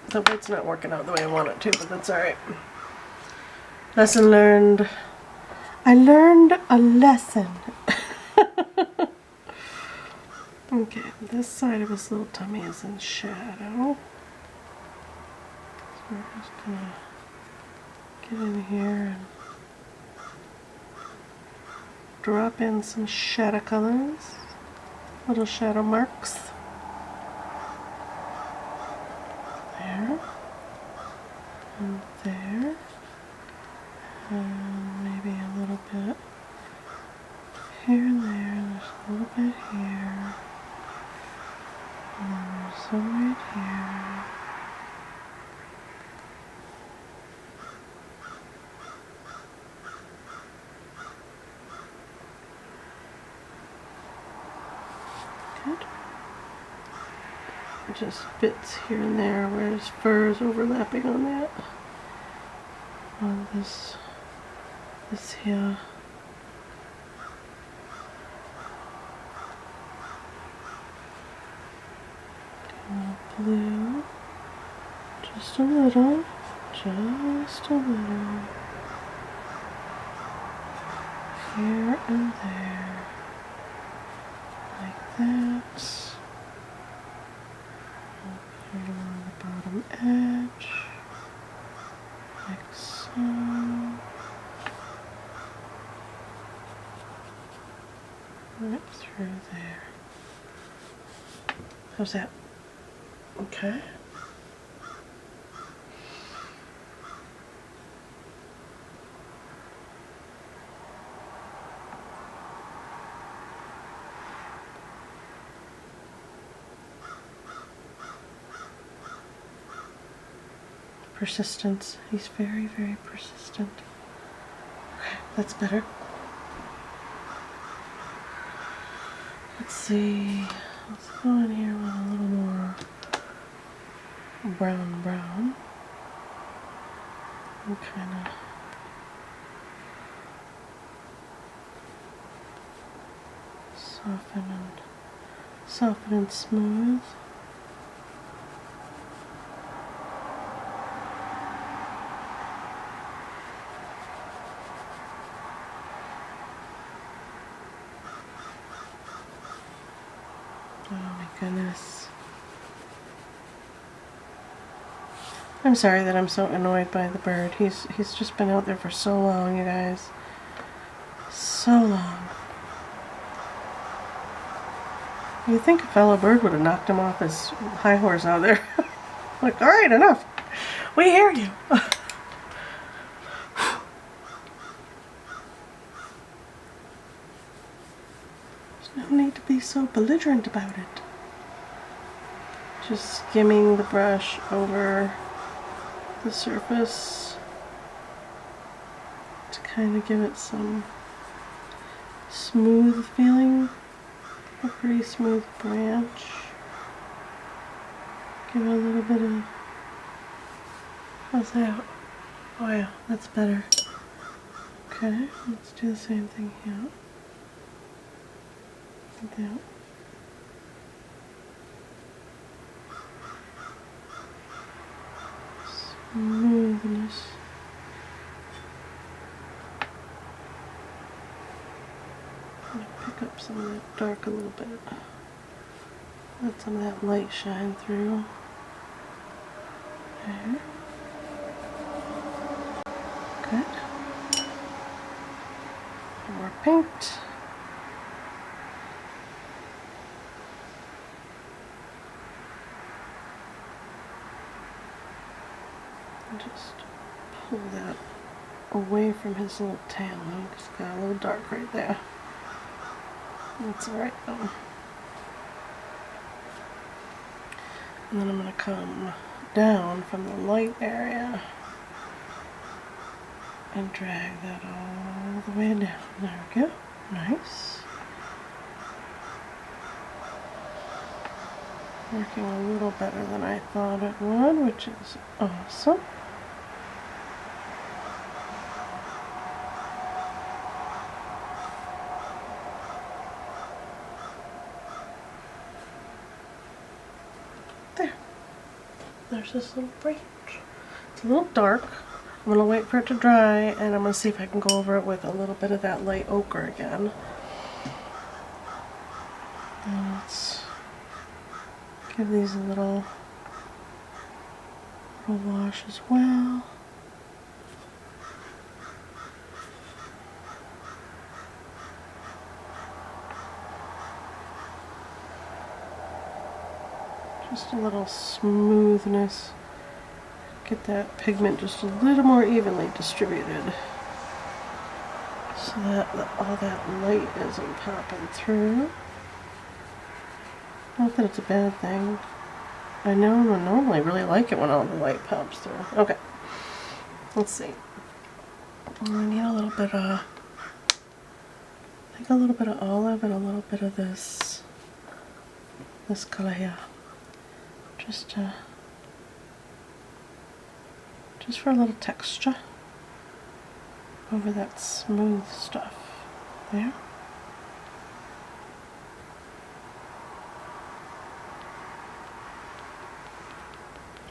the white's not working out the way I want it to, but that's alright. Lesson learned. I learned a lesson. Okay, this side of his little tummy is in shadow. So we're just gonna get in here and drop in some shadow colors, little shadow marks. There. And there. And maybe a little bit here and there. There's a little bit here. And then there's some right here. Good. Just bits here and there where his fur is overlapping on that. On this here. Blue, just a little, here and there, like that. I'll put it along the bottom edge, like so. Right through there. How's that? Okay. Persistence. He's very, very persistent. Okay, that's better. Let's see. Let's go in here with a little more brown. And kind of soften and smooth. Oh my goodness. I'm sorry that I'm so annoyed by the bird. He's just been out there for so long, you guys. So long. You'd think a fellow bird would have knocked him off his high horse out there. Like, alright, enough. We hear you. There's no need to be so belligerent about it. Just skimming the brush over the surface to kind of give it some smooth feeling. A pretty smooth branch. Give it a little bit of... How's that? Oh yeah, that's better. Okay, let's do the same thing here. Like that. Smoothness. I'm going to pick up some of that dark a little bit. Let some of that light shine through. There. Good. More paint. And just pull that away from his little tail. It's got a little dark right there. That's alright though. And then I'm going to come down from the light area and drag that all the way down. There we go. Nice. Working a little better than I thought it would, which is awesome. there's this little branch. It's a little dark. I'm gonna wait for it to dry, and I'm gonna see if I can go over it with a little bit of that light ochre again. And let's give these a little wash as well. Just a little smoothness. Get that pigment just a little more evenly distributed so that all that light isn't popping through. Not that it's a bad thing. I normally really like it when all the light pops through. Okay, let's see. I need a little bit of, I think a little bit of olive and a little bit of this color here. Just for a little texture over that smooth stuff there.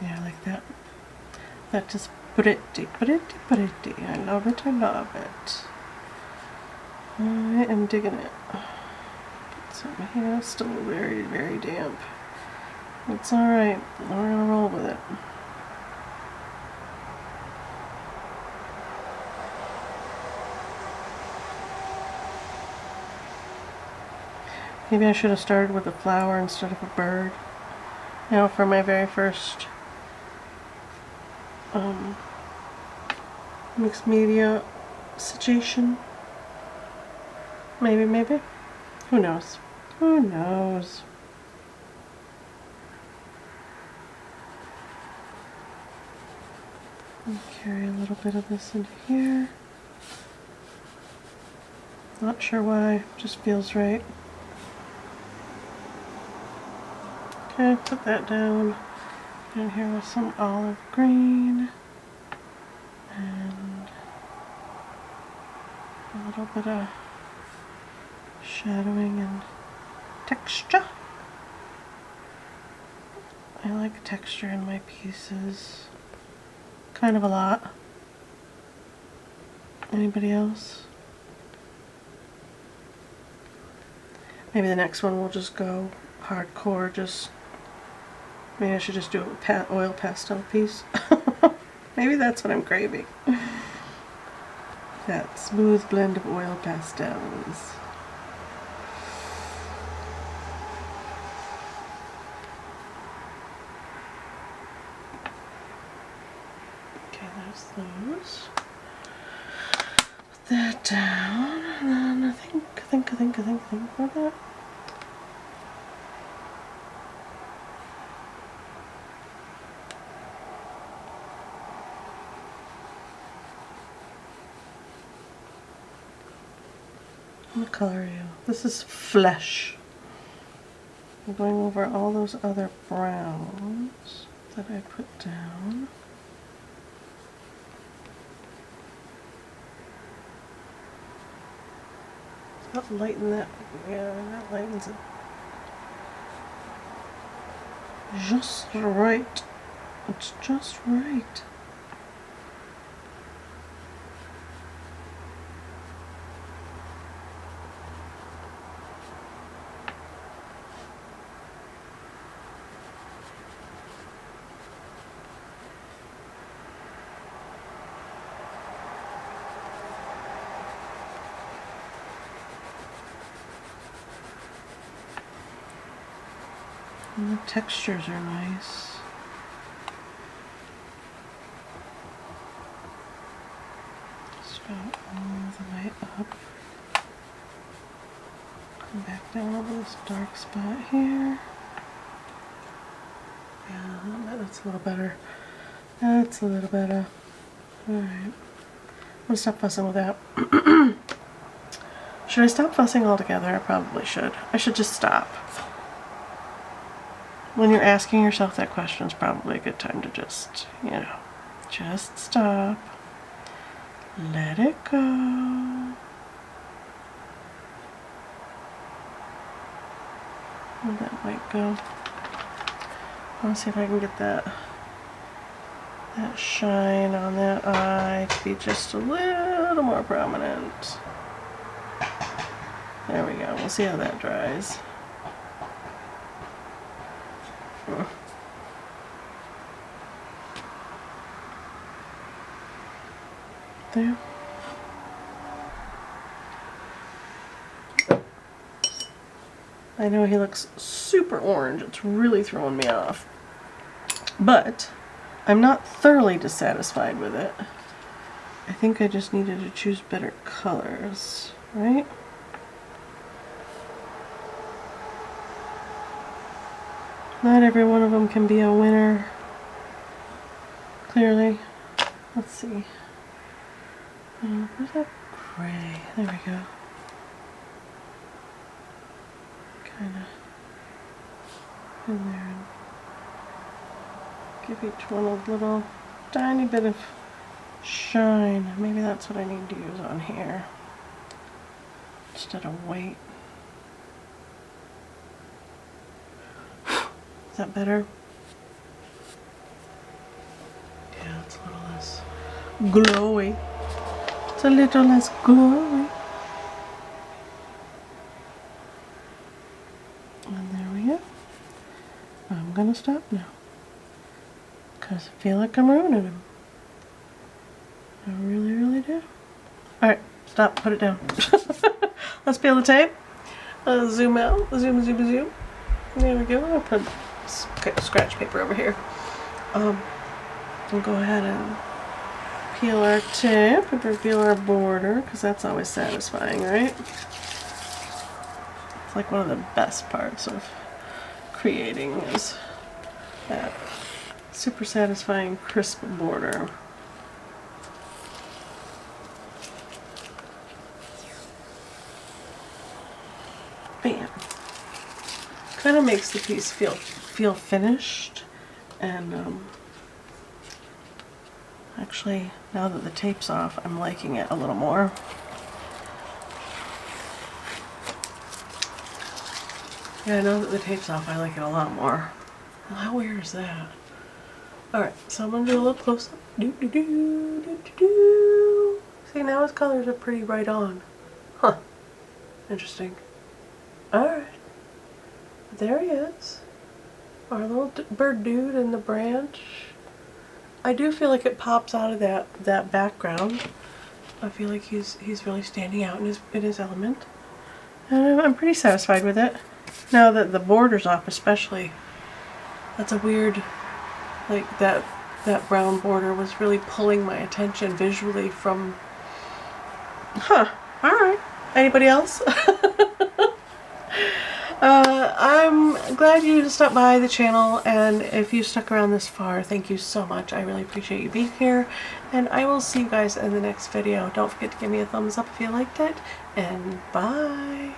Yeah, like that. That just pretty. I love it, I love it. I am digging it. Put some here, it's still very, very damp. It's alright, we're gonna roll with it. Maybe I should have started with a flower instead of a bird. You know, for my very first mixed media situation. Maybe. Who knows? Who knows? I'll carry a little bit of this in here. Not sure why, just feels right. Okay, put that down. In here with some olive green and a little bit of shadowing and texture. I like texture in my pieces. Kind of a lot. Anybody else? Maybe the next one we'll just go hardcore, maybe I should just do it with oil pastel piece. Maybe that's what I'm craving. That smooth blend of oil pastels. Okay, there's those. Put that down, and then I think for that. What color are you? This is Flesh. I'm going over all those other browns that I put down. It's not lighten that. Yeah, that lightens it just right. It's just right. And the textures are nice. Just go all the way up. Come back down over this dark spot here. Yeah, that's a little better. That's a little better. Alright. I'm gonna stop fussing with that. Should I stop fussing altogether? I probably should. I should just stop. When you're asking yourself that question, it's probably a good time to just, you know, just stop. Let it go. Let that light go. Let's see if I can get that that shine on that eye to be just a little more prominent. There we go. We'll see how that dries. There. I know he looks super orange. It's really throwing me off. But I'm not thoroughly dissatisfied with it. I think I just needed to choose better colors, right? Not every one of them can be a winner, clearly. Let's see. Where's that gray? There we go. Kind of in there. Give each one a little tiny bit of shine. Maybe that's what I need to use on here instead of white. Is that better? Yeah, it's a little less glowy. It's a little less glowy. And there we go. I'm gonna stop now because I feel like I'm ruining him. I really, really do. Alright, stop, put it down. Let's peel the tape. Zoom out, zoom, zoom, zoom. There we go. I'll put scratch paper over here. We'll go ahead and peel our tip and reveal our border because that's always satisfying, right? It's like one of the best parts of creating is that super satisfying crisp border. Bam. Kind of makes the piece feel finished, and actually now that the tape's off, I'm liking it a little more. Yeah, now that the tape's off, I like it a lot more. Well, how weird is that? Alright, so I'm going to do a little close-up. See, now his colors are pretty right on. Huh. Interesting. Alright. There he is. Our little bird dude in the branch. I do feel like it pops out of that background. I feel like he's really standing out in his element. And I'm pretty satisfied with it. Now that the border's off especially. That's a weird, like that brown border was really pulling my attention visually from, alright. Anybody else? I'm glad you stopped by the channel, and if you stuck around this far, thank you so much. I really appreciate you being here, and I will see you guys in the next video. Don't forget to give me a thumbs up if you liked it, and bye!